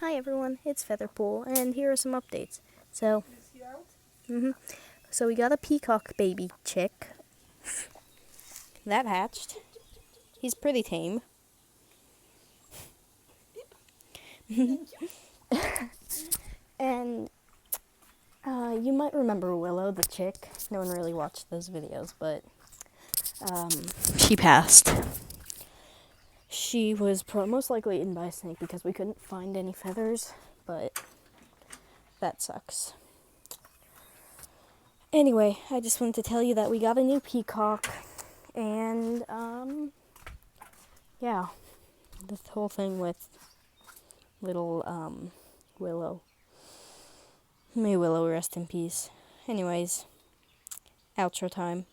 Hi everyone, it's Featherpool, and here are some updates. So, so we got a peacock baby chick. That hatched. He's pretty tame. And you might remember Willow, the chick. No one really watched those videos, but she passed. She was most likely eaten by a snake because we couldn't find any feathers, but that sucks. Anyway, I just wanted to tell you that we got a new peacock, and yeah, this whole thing with little Willow. May Willow rest in peace. Anyways, outro time.